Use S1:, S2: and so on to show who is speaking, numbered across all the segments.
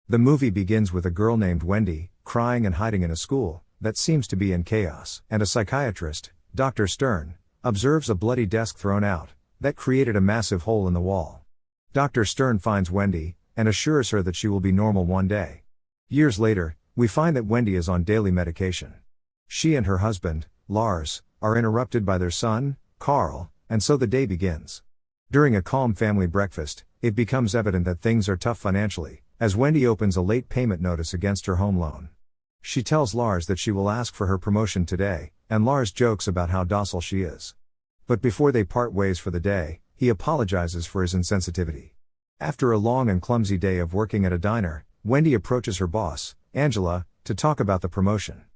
S1: The movie begins with a girl named Wendy, crying and hiding in a school that seems to be in chaos, and a psychiatrist, Dr. Stern, observes a bloody desk thrown out that created a massive hole in the wall. Dr. Stern finds Wendy and assures her that she will be normal one day. Years later, we find that Wendy is on daily medication. She and her husband, Lars, are interrupted by their son, Carl, and so the day begins. During a calm family breakfast, it becomes evident that things are tough financially, as Wendy opens a late payment notice against her home loan. She tells Lars that she will ask for her promotion today, and Lars jokes about how docile she is. But before they part ways for the day, he apologizes for his insensitivity. After a long and clumsy day of working at a diner, Wendy approaches her boss, Angela, to talk about the promotion.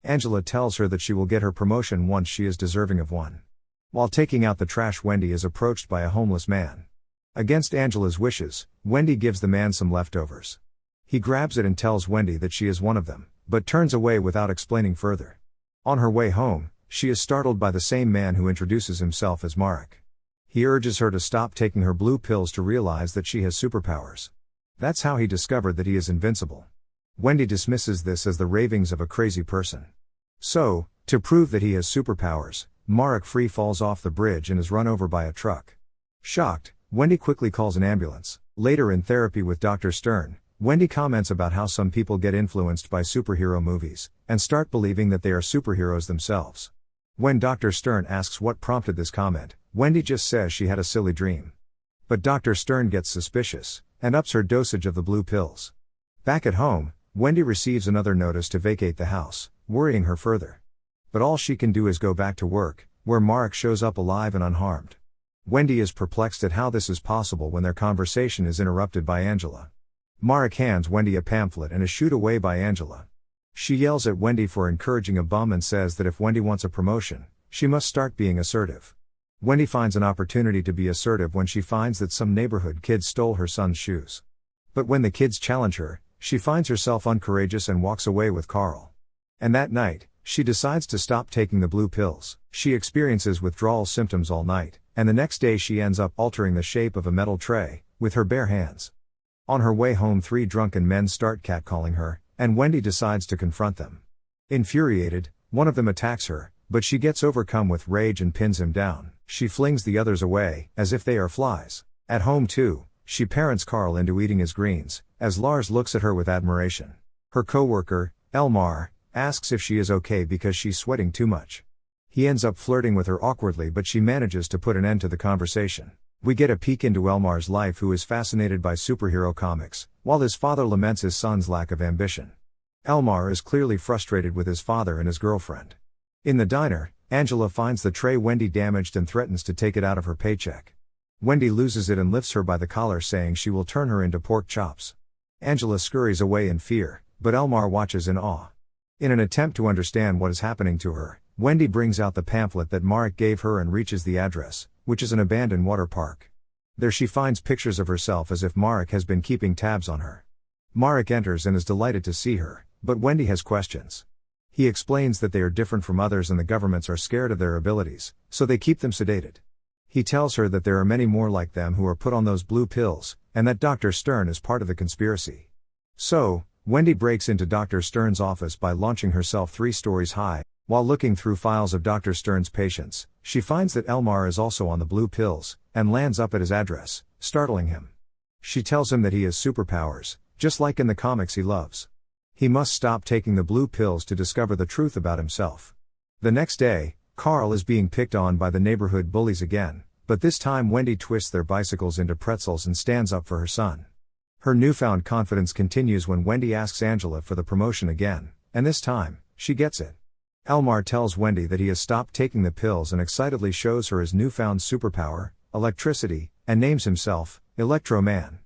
S1: Angela tells her that she will get her promotion once she is deserving of one. While taking out the trash, Wendy is approached by a homeless man. Against Angela's wishes, Wendy gives the man some leftovers. He grabs it and tells Wendy that she is one of them, but turns away without explaining further. On her way home, she is startled by the same man who introduces himself as Marek. He urges her to stop taking her blue pills to realize that she has superpowers. That's how he discovered that he is invincible. Wendy dismisses this as the ravings of a crazy person. So, to prove that he has superpowers, Marek free falls off the bridge and is run over by a truck. Shocked, Wendy quickly calls an ambulance. Later in therapy with Dr. Stern, Wendy comments about how some people get influenced by superhero movies and start believing that they are superheroes themselves. When Dr. Stern asks what prompted this comment, Wendy just says she had a silly dream. But Dr. Stern gets suspicious and ups her dosage of the blue pills. Back at home, Wendy receives another notice to vacate the house, worrying her further. But all she can do is go back to work, where Marek shows up alive and unharmed. Wendy is perplexed at how this is possible when their conversation is interrupted by Angela. Marek hands Wendy a pamphlet and is shooed away by Angela. She yells at Wendy for encouraging a bum and says that if Wendy wants a promotion, she must start being assertive. Wendy finds an opportunity to be assertive when she finds that some neighborhood kids stole her son's shoes. But when the kids challenge her, she finds herself uncourageous and walks away with Carl. And that night, she decides to stop taking the blue pills. She experiences withdrawal symptoms all night, and the next day she ends up altering the shape of a metal tray with her bare hands. On her way home, 3 drunken men start catcalling her, and Wendy decides to confront them. Infuriated, one of them attacks her, but she gets overcome with rage and pins him down. She flings the others away, as if they are flies. At home too, she parents Carl into eating his greens, as Lars looks at her with admiration. Her co-worker, Elmar, asks if she is okay because she's sweating too much. He ends up flirting with her awkwardly, but she manages to put an end to the conversation. We get a peek into Elmar's life, who is fascinated by superhero comics, while his father laments his son's lack of ambition. Elmar is clearly frustrated with his father and his girlfriend. In the diner, Angela finds the tray Wendy damaged and threatens to take it out of her paycheck. Wendy loses it and lifts her by the collar, saying she will turn her into pork chops. Angela scurries away in fear, but Elmar watches in awe. In an attempt to understand what is happening to her, Wendy brings out the pamphlet that Marek gave her and reaches the address, which is an abandoned water park. There she finds pictures of herself, as if Marek has been keeping tabs on her. Marek enters and is delighted to see her, but Wendy has questions. He explains that they are different from others and the governments are scared of their abilities, so they keep them sedated. He tells her that there are many more like them who are put on those blue pills, and that Dr. Stern is part of the conspiracy. So, Wendy breaks into Dr. Stern's office by launching herself 3 stories high. While looking through files of Dr. Stern's patients, she finds that Elmar is also on the blue pills, and lands up at his address, startling him. She tells him that he has superpowers, just like in the comics he loves. He must stop taking the blue pills to discover the truth about himself. The next day, Carl is being picked on by the neighborhood bullies again, but this time Wendy twists their bicycles into pretzels and stands up for her son. Her newfound confidence continues when Wendy asks Angela for the promotion again, and this time, she gets it. Elmar tells Wendy that he has stopped taking the pills and excitedly shows her his newfound superpower, electricity, and names himself, Electro Man.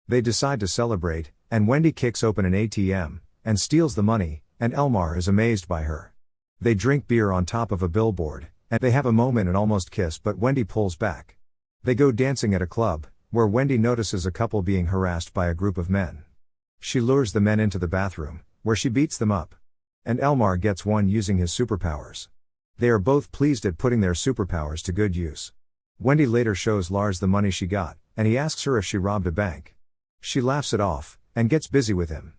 S1: They decide to celebrate, and Wendy kicks open an ATM, and steals the money, and Elmar is amazed by her. They drink beer on top of a billboard, and they have a moment and almost kiss, but Wendy pulls back. They go dancing at a club, where Wendy notices a couple being harassed by a group of men. She lures the men into the bathroom, where she beats them up. And Elmar gets one using his superpowers. They are both pleased at putting their superpowers to good use. Wendy later shows Lars the money she got, and he asks her if she robbed a bank. She laughs it off, and gets busy with him.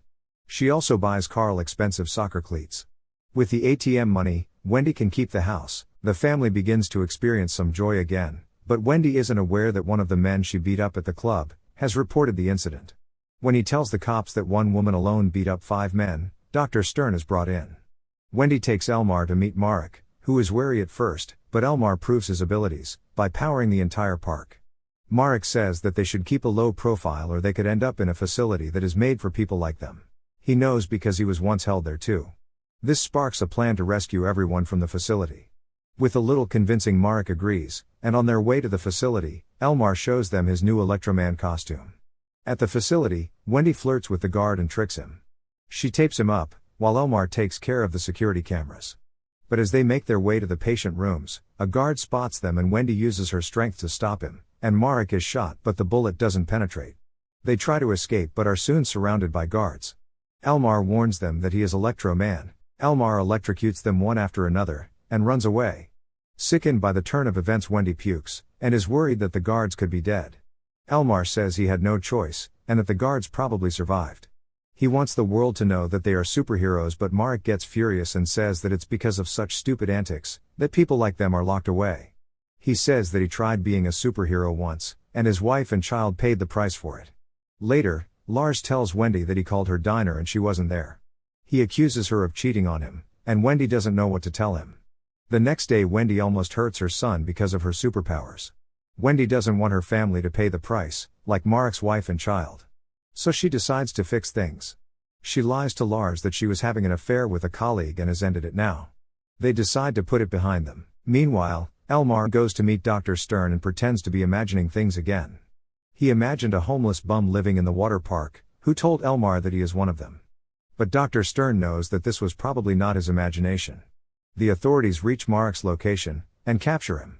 S1: She also buys Carl expensive soccer cleats. With the ATM money, Wendy can keep the house. The family begins to experience some joy again, but Wendy isn't aware that one of the men she beat up at the club has reported the incident. When he tells the cops that one woman alone beat up 5 men, Dr. Stern is brought in. Wendy takes Elmar to meet Marek, who is wary at first, but Elmar proves his abilities by powering the entire park. Marek says that they should keep a low profile or they could end up in a facility that is made for people like them. He knows because he was once held there too. This sparks a plan to rescue everyone from the facility. With a little convincing, Marek agrees, and on their way to the facility, Elmar shows them his new Electroman costume. At the facility, Wendy flirts with the guard and tricks him. She tapes him up, while Elmar takes care of the security cameras. But as they make their way to the patient rooms, a guard spots them and Wendy uses her strength to stop him, and Marek is shot but the bullet doesn't penetrate. They try to escape but are soon surrounded by guards. Elmar warns them that he is Electroman. Elmar electrocutes them one after another, and runs away. Sickened by the turn of events, Wendy pukes, and is worried that the guards could be dead. Elmar says he had no choice, and that the guards probably survived. He wants the world to know that they are superheroes, but Marek gets furious and says that it's because of such stupid antics that people like them are locked away. He says that he tried being a superhero once, and his wife and child paid the price for it. Later, Lars tells Wendy that he called her diner and she wasn't there. He accuses her of cheating on him, and Wendy doesn't know what to tell him. The next day, Wendy almost hurts her son because of her superpowers. Wendy doesn't want her family to pay the price, like Marek's wife and child. So she decides to fix things. She lies to Lars that she was having an affair with a colleague and has ended it now. They decide to put it behind them. Meanwhile, Elmar goes to meet Dr. Stern and pretends to be imagining things again. He imagined a homeless bum living in the water park, who told Elmar that he is one of them. But Dr. Stern knows that this was probably not his imagination. The authorities reach Marek's location and capture him.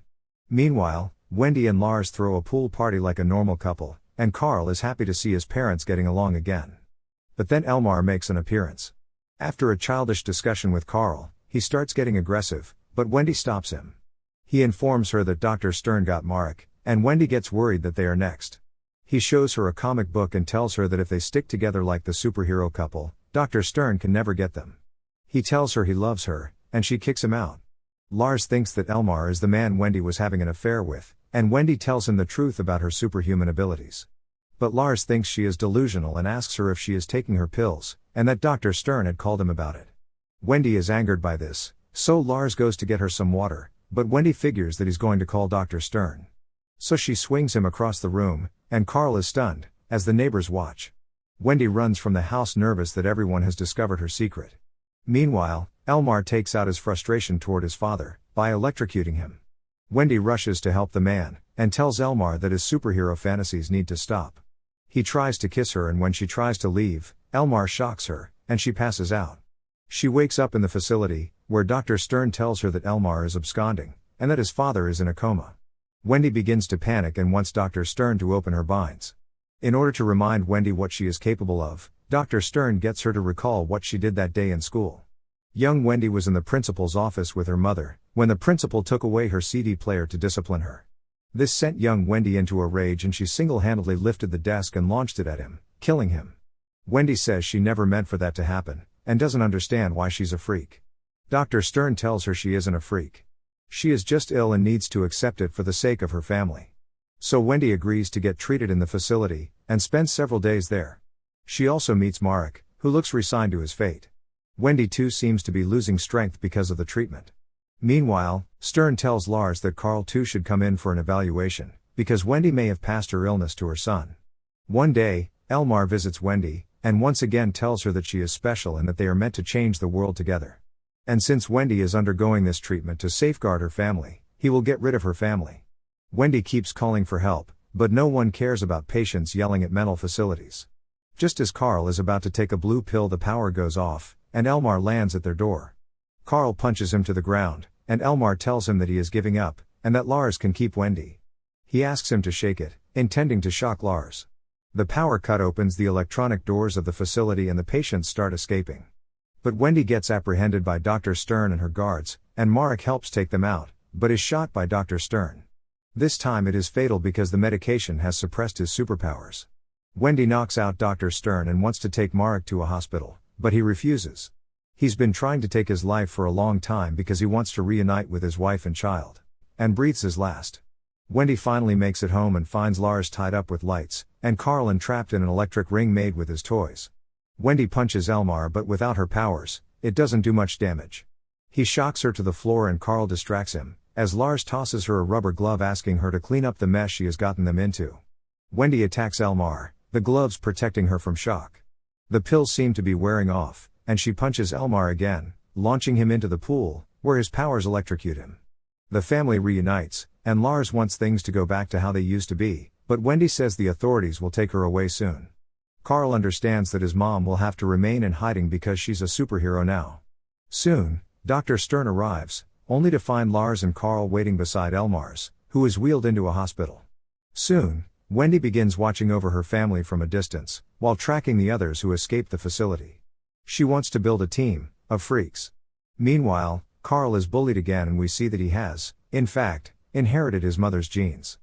S1: Meanwhile, Wendy and Lars throw a pool party like a normal couple, and Carl is happy to see his parents getting along again. But then Elmar makes an appearance. After a childish discussion with Carl, he starts getting aggressive, but Wendy stops him. He informs her that Dr. Stern got Marek, and Wendy gets worried that they are next. He shows her a comic book and tells her that if they stick together like the superhero couple, Dr. Stern can never get them. He tells her he loves her, and she kicks him out. Lars thinks that Elmar is the man Wendy was having an affair with, and Wendy tells him the truth about her superhuman abilities. But Lars thinks she is delusional and asks her if she is taking her pills, and that Dr. Stern had called him about it. Wendy is angered by this, so Lars goes to get her some water, but Wendy figures that he's going to call Dr. Stern. So she swings him across the room, and Carl is stunned, as the neighbors watch. Wendy runs from the house nervous that everyone has discovered her secret. Meanwhile, Elmar takes out his frustration toward his father by electrocuting him. Wendy rushes to help the man, and tells Elmar that his superhero fantasies need to stop. He tries to kiss her, and when she tries to leave, Elmar shocks her, and she passes out. She wakes up in the facility, where Dr. Stern tells her that Elmar is absconding, and that his father is in a coma. Wendy begins to panic and wants Dr. Stern to open her binds. In order to remind Wendy what she is capable of, Dr. Stern gets her to recall what she did that day in school. Young Wendy was in the principal's office with her mother, when the principal took away her CD player to discipline her. This sent young Wendy into a rage and she single-handedly lifted the desk and launched it at him, killing him. Wendy says she never meant for that to happen, and doesn't understand why she's a freak. Dr. Stern tells her she isn't a freak. She is just ill and needs to accept it for the sake of her family. So Wendy agrees to get treated in the facility, and spends several days there. She also meets Marek, who looks resigned to his fate. Wendy too seems to be losing strength because of the treatment. Meanwhile, Stern tells Lars that Carl too should come in for an evaluation, because Wendy may have passed her illness to her son. One day, Elmar visits Wendy, and once again tells her that she is special and that they are meant to change the world together. And since Wendy is undergoing this treatment to safeguard her family, he will get rid of her family. Wendy keeps calling for help, but no one cares about patients yelling at mental facilities. Just as Carl is about to take a blue pill, the power goes off, and Elmar lands at their door. Carl punches him to the ground, and Elmar tells him that he is giving up, and that Lars can keep Wendy. He asks him to shake it, intending to shock Lars. The power cut opens the electronic doors of the facility and the patients start escaping. But Wendy gets apprehended by Dr. Stern and her guards, and Marek helps take them out, but is shot by Dr. Stern. This time it is fatal because the medication has suppressed his superpowers. Wendy knocks out Dr. Stern and wants to take Marek to a hospital, but he refuses. He's been trying to take his life for a long time because he wants to reunite with his wife and child. And breathes his last. Wendy finally makes it home and finds Lars tied up with lights, and Carl entrapped in an electric ring made with his toys. Wendy punches Elmar, but without her powers, it doesn't do much damage. He shocks her to the floor and Carl distracts him, as Lars tosses her a rubber glove asking her to clean up the mess she has gotten them into. Wendy attacks Elmar, the gloves protecting her from shock. The pills seem to be wearing off, and she punches Elmar again, launching him into the pool, where his powers electrocute him. The family reunites, and Lars wants things to go back to how they used to be, but Wendy says the authorities will take her away soon. Carl understands that his mom will have to remain in hiding because she's a superhero now. Soon, Dr. Stern arrives, only to find Lars and Carl waiting beside Elmar's, who is wheeled into a hospital. Soon, Wendy begins watching over her family from a distance, while tracking the others who escaped the facility. She wants to build a team of freaks. Meanwhile, Carl is bullied again and we see that he has, in fact, inherited his mother's genes.